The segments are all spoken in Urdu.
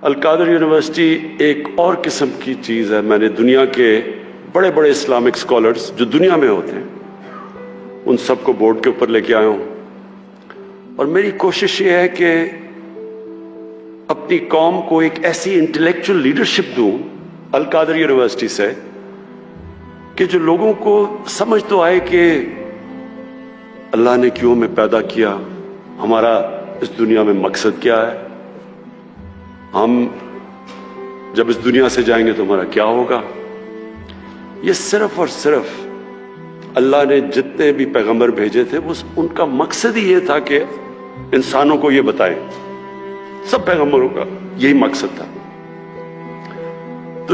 القادر یونیورسٹی ایک اور قسم کی چیز ہے. میں نے دنیا کے بڑے بڑے اسلامک اسکالرز جو دنیا میں ہوتے ہیں ان سب کو بورڈ کے اوپر لے کے آیا ہوں, اور میری کوشش یہ ہے کہ اپنی قوم کو ایک ایسی انٹلیکچوئل لیڈرشپ دوں القادر یونیورسٹی سے کہ جو لوگوں کو سمجھ تو آئے کہ اللہ نے کیوں ہمیں پیدا کیا, ہمارا اس دنیا میں مقصد کیا ہے, ہم جب اس دنیا سے جائیں گے تو ہمارا کیا ہوگا. یہ صرف اور صرف اللہ نے جتنے بھی پیغمبر بھیجے تھے ان کا مقصد ہی یہ تھا کہ انسانوں کو یہ بتائیں. سب پیغمبروں کا یہی مقصد تھا. تو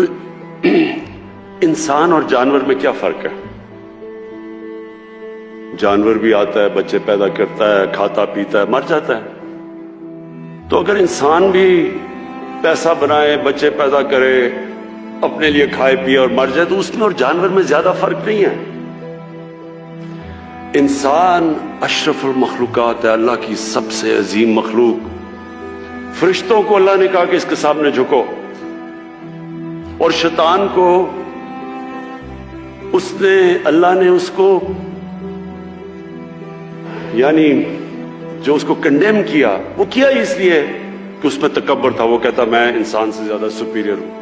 انسان اور جانور میں کیا فرق ہے؟ جانور بھی آتا ہے, بچے پیدا کرتا ہے, کھاتا پیتا ہے, مر جاتا ہے. تو اگر انسان بھی پیسہ بنائے, بچے پیدا کرے, اپنے لیے کھائے پیے اور مر جائے تو اس میں اور جانور میں زیادہ فرق نہیں ہے. انسان اشرف المخلوقات ہے, اللہ کی سب سے عظیم مخلوق. فرشتوں کو اللہ نے کہا کہ اس کے سامنے جھکو, اور شیطان کو اللہ نے اس کو یعنی جو اس کو کنڈیم کیا وہ کیا اس لیے کہ اس میں تکبر تھا. وہ کہتا میں انسان سے زیادہ سپیریئر ہوں.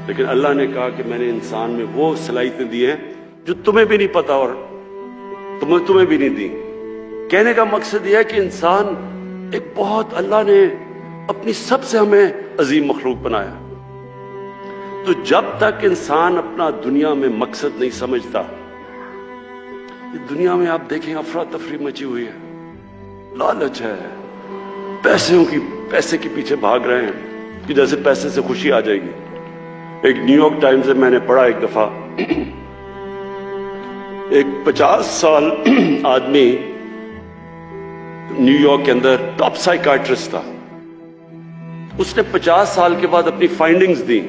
لیکن اللہ نے کہا کہ میں نے انسان میں وہ صلاحیتیں دی ہیں جو تمہیں بھی نہیں پتا اور تمہیں بھی نہیں دی. کہنے کا مقصد یہ ہے کہ انسان ایک بہت اللہ نے اپنی سب سے ہمیں عظیم مخلوق بنایا. تو جب تک انسان اپنا دنیا میں مقصد نہیں سمجھتا, دنیا میں آپ دیکھیں افراتفری مچی ہوئی ہے, لالچ ہے, پیسے کے پیچھے بھاگ رہے ہیں کہ جیسے پیسے سے خوشی آ جائے گی. ایک نیو یارک ٹائمز سے میں نے پڑھا ایک دفعہ, ایک 50 سال آدمی نیو یارک کے اندر ٹاپ سائیکارٹرسٹ تھا. اس نے 50 سال کے بعد اپنی فائنڈنگز دی,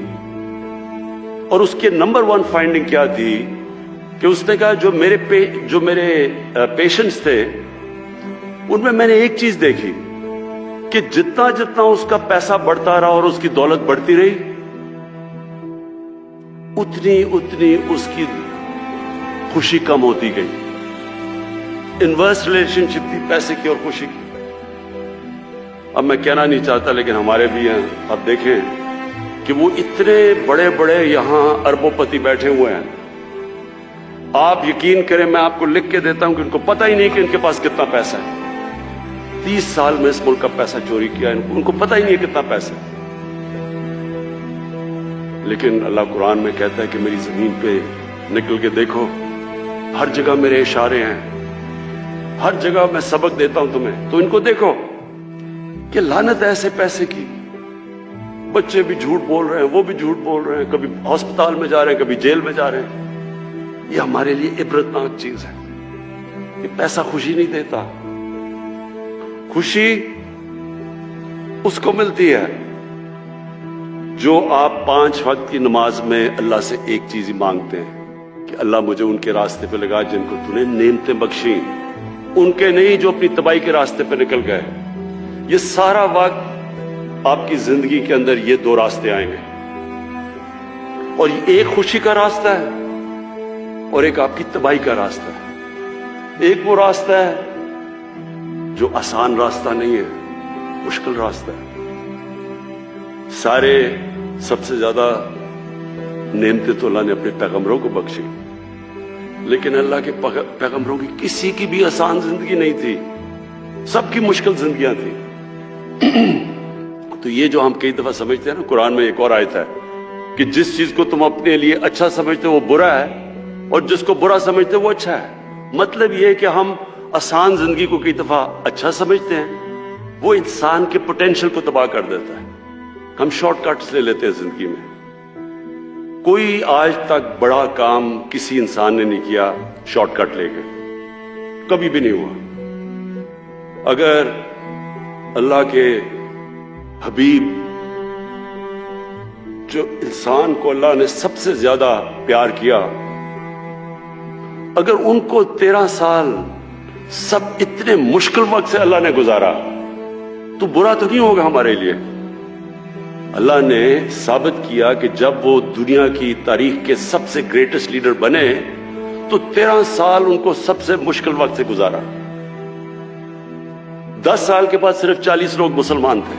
اور اس کے نمبر 1 فائنڈنگ کیا تھی کہ اس نے کہا جو میرے پیشنٹس تھے ان میں نے ایک چیز دیکھی کہ جتنا اس کا پیسہ بڑھتا رہا اور اس کی دولت بڑھتی رہی, اتنی اس کی خوشی کم ہوتی گئی. انورس ریلیشن شپ تھی پیسے کی اور خوشی کی. اب میں کہنا نہیں چاہتا لیکن ہمارے بھی ہیں, آپ دیکھیں کہ وہ اتنے بڑے بڑے یہاں اربوں پتی بیٹھے ہوئے ہیں. آپ یقین کریں, میں آپ کو لکھ کے دیتا ہوں کہ ان کو پتہ ہی نہیں کہ ان کے پاس کتنا پیسہ ہے. 30 سال میں اس ملک کا پیسہ چوری کیا, ان کو پتہ ہی نہیں ہے کتنا پیسہ ہے. لیکن اللہ قرآن میں کہتا ہے کہ میری زمین پہ نکل کے دیکھو, ہر جگہ میرے اشارے ہیں, ہر جگہ میں سبق دیتا ہوں تمہیں. تو ان کو دیکھو کہ لعنت ہے ایسے پیسے کی. بچے بھی جھوٹ بول رہے ہیں, وہ بھی جھوٹ بول رہے ہیں, کبھی ہسپتال میں جا رہے ہیں, کبھی جیل میں جا رہے ہیں. یہ ہمارے لیے عبرتناک چیز ہے. یہ پیسہ خوشی نہیں دیتا. خوشی اس کو ملتی ہے جو آپ 5 وقت کی نماز میں اللہ سے ایک چیز ہی مانگتے ہیں کہ اللہ مجھے ان کے راستے پہ لگا جن کو تو نے نعمتیں بخشیں, ان کے نہیں جو اپنی تباہی کے راستے پہ نکل گئے. یہ سارا وقت آپ کی زندگی کے اندر یہ 2 راستے آئیں گے, اور ایک خوشی کا راستہ ہے اور ایک آپ کی تباہی کا راستہ ہے. ایک وہ راستہ ہے جو آسان راستہ نہیں ہے, مشکل راستہ ہے. سب سے زیادہ نعمتیں تو اللہ نے اپنے پیغمبروں کو بخشی, لیکن اللہ کے پیغمبروں کی کسی کی بھی آسان زندگی نہیں تھی, سب کی مشکل زندگیاں تھیں. تو یہ جو ہم کئی دفعہ سمجھتے ہیں نا, قرآن میں ایک اور آیت ہے کہ جس چیز کو تم اپنے لیے اچھا سمجھتے ہو وہ برا ہے, اور جس کو برا سمجھتے ہو وہ اچھا ہے. مطلب یہ ہے کہ ہم آسان زندگی کو کئی دفعہ اچھا سمجھتے ہیں, وہ انسان کے پوٹینشل کو تباہ کر دیتا ہے. ہم شارٹ کٹس لے لیتے ہیں زندگی میں. کوئی آج تک بڑا کام کسی انسان نے نہیں کیا شارٹ کٹ لے کے, کبھی بھی نہیں ہوا. اگر اللہ کے حبیب جو انسان کو اللہ نے سب سے زیادہ پیار کیا, اگر ان کو 13 سال سب اتنے مشکل وقت سے اللہ نے گزارا تو برا تو نہیں ہوگا ہمارے لیے. اللہ نے ثابت کیا کہ جب وہ دنیا کی تاریخ کے سب سے گریٹسٹ لیڈر بنے تو 13 سال ان کو سب سے مشکل وقت سے گزارا. 10 سال کے بعد صرف 40 لوگ مسلمان تھے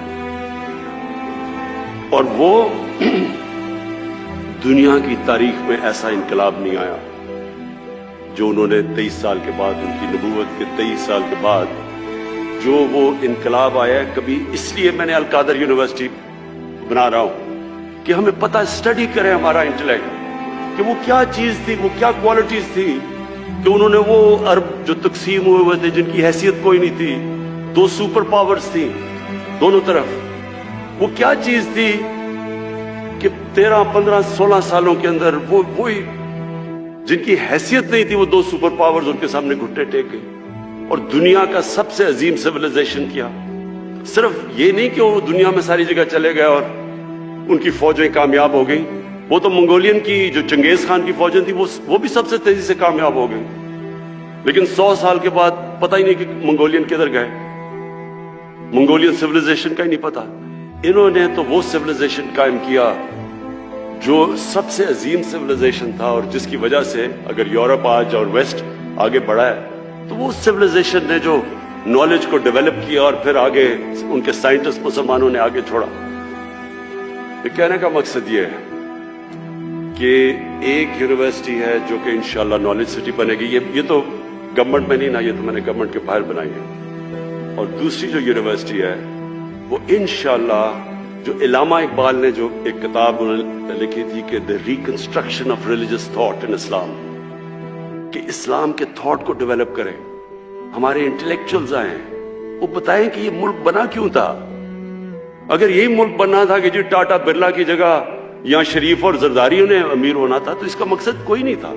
اور وہ دنیا کی تاریخ میں ایسا انقلاب نہیں آیا جو انہوں نے 23 سال کے بعد، ان کی نبوت کے 23 سال کے بعد جو وہ انقلاب آیا. کبھی اس لیے میں نے القادر یونیورسٹی بنا رہا ہوں کہ ہمیں پتہ اسٹڈی کریں ہمارا انٹلیکٹ کہ وہ کیا چیز تھی، وہ کیا کوالٹیز تھی کہ انہوں نے وہ عرب جو تقسیم ہوئے تھے جن کی حیثیت کوئی نہیں تھی، 2 سپر پاورز تھیں دونوں طرف، وہ کیا چیز تھی کہ 13 15 16 سالوں کے اندر وہی جن کی حیثیت نہیں تھی وہ 2 سپر پاورز ان کے سامنے گھٹنے ٹیک گئے اور دنیا کا سب سے عظیم سویلائزیشن کیا. صرف یہ نہیں کہ وہ دنیا میں ساری جگہ چلے گئے اور ان کی فوجیں کامیاب ہو گئیں، وہ تو منگولین کی جو چنگیز خان کی فوجیں تھیں وہ بھی سب سے تیزی سے کامیاب ہو گئیں، لیکن 100 سال کے بعد پتہ ہی نہیں کہ منگولین کدھر گئے، منگولین سویلائزیشن کا ہی نہیں پتا. انہوں نے تو وہ سویلائزیشن قائم کیا جو سب سے عظیم سویلائزیشن تھا اور جس کی وجہ سے اگر یورپ آج اور ویسٹ آگے بڑھا ہے تو وہ سویلائزیشن نے جو نالج کو ڈیولپ کیا اور پھر آگے ان کے سائنٹسٹ مسلمانوں نے آگے چھوڑا. یہ کہنے کا مقصد یہ ہے کہ ایک یونیورسٹی ہے جو کہ انشاءاللہ نالج سٹی بنے گی، یہ تو گورنمنٹ میں نہیں نا، یہ تو میں نے گورنمنٹ کے باہر بنائی ہے. اور دوسری جو یونیورسٹی ہے وہ انشاءاللہ جو علامہ اقبال نے جو ایک کتاب لکھی تھی کہ the reconstruction of religious thought in Islam, کہ اسلام کے تھاٹ کو ڈیولپ کریں، ہمارے انٹلیکچوئلز آئیں، وہ بتائیں کہ یہ ملک بنا کیوں تھا. اگر یہی ملک بننا تھا کہ جی ٹاٹا برلا کی جگہ یا شریف اور زرداریوں نے امیر ہونا تھا تو اس کا مقصد کوئی نہیں تھا.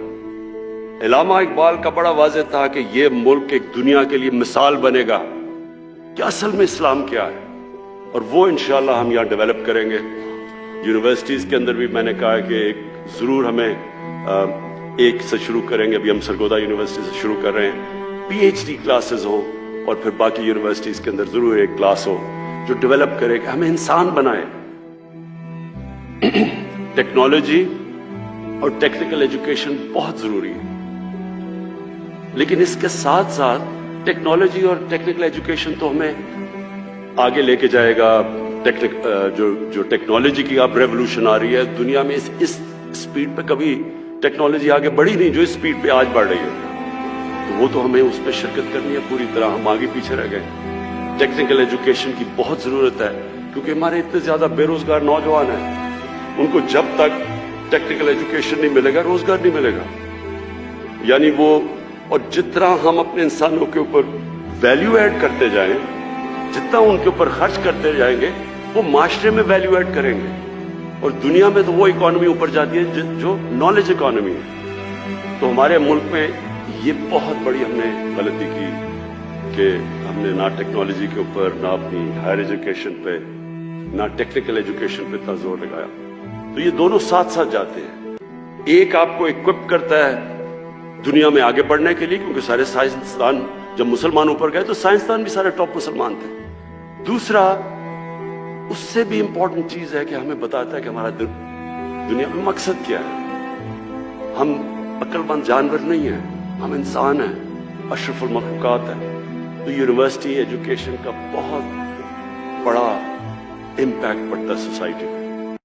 علامہ اقبال کا بڑا واضح تھا کہ یہ ملک ایک دنیا کے لیے مثال بنے گا کہ اصل میں اسلام کیا ہے، اور وہ انشاءاللہ ہم یہاں ڈیولپ کریں گے. یونیورسٹیز کے اندر بھی میں نے کہا کہ ایک ضرور ہمیں ایک سے شروع کریں گے، ابھی ہم سرگودا یونیورسٹی سے شروع کر رہے ہیں، PhD کلاسز ہوں اور پھر باقی یونیورسٹیز کے اندر ضرور ایک کلاس ہو جو ڈیولپ کرے کہ ہمیں انسان بنائے. ٹیکنالوجی اور ٹیکنیکل ایجوکیشن بہت ضروری ہے، لیکن اس کے ساتھ ساتھ ٹیکنالوجی اور ٹیکنیکل ایجوکیشن تو ہمیں آگے لے کے جائے گا. جو ٹیکنالوجی کی اب ریولوشن آ رہی ہے دنیا میں، اس سپیڈ پہ کبھی ٹیکنالوجی آگے بڑھی نہیں جو اس سپیڈ پہ آج بڑھ رہی ہے، تو وہ تو ہمیں اس پہ شرکت کرنی ہے پوری طرح. ہم آگے پیچھے رہ گئے. ٹیکنیکل ایجوکیشن کی بہت ضرورت ہے کیونکہ ہمارے اتنے زیادہ بے روزگار نوجوان ہیں، ان کو جب تک ٹیکنیکل ایجوکیشن نہیں ملے گا روزگار نہیں ملے گا. یعنی وہ، اور جتنا ہم اپنے انسانوں کے اوپر ویلیو ایڈ کرتے جائیں، جتنا ان کے اوپر خرچ کرتے جائیں گے وہ معاشرے میں ویلیو ایڈ کریں گے. اور دنیا میں تو وہ اکانومی اوپر جاتی ہے جو نالج اکانومی ہے. تو ہمارے ملک میں یہ بہت بڑی ہم نے غلطی کی کہ ہم نے نہ ٹیکنالوجی کے اوپر، نہ اپنی ہائر ایجوکیشن پہ، نہ ٹیکنیکل ایجوکیشن پہ اتنا زور لگایا. تو یہ دونوں ساتھ ساتھ جاتے ہیں. ایک آپ کو اکوپ کرتا ہے دنیا میں آگے بڑھنے کے لیے کیونکہ سارے سائنسدان جب مسلمان اوپر گئے تو سائنسدان بھی سارے ٹاپ مسلمان تھے. دوسرا اس سے بھی امپورٹنٹ چیز ہے کہ ہمیں بتاتا ہے کہ ہمارا دنیا میں مقصد کیا ہے. ہم عقل مند جانور نہیں ہیں، ہم انسان ہیں، اشرف المخلوقات ہیں. تو یونیورسٹی ایجوکیشن کا بہت بڑا امپیکٹ پڑتا ہے سوسائٹی میں.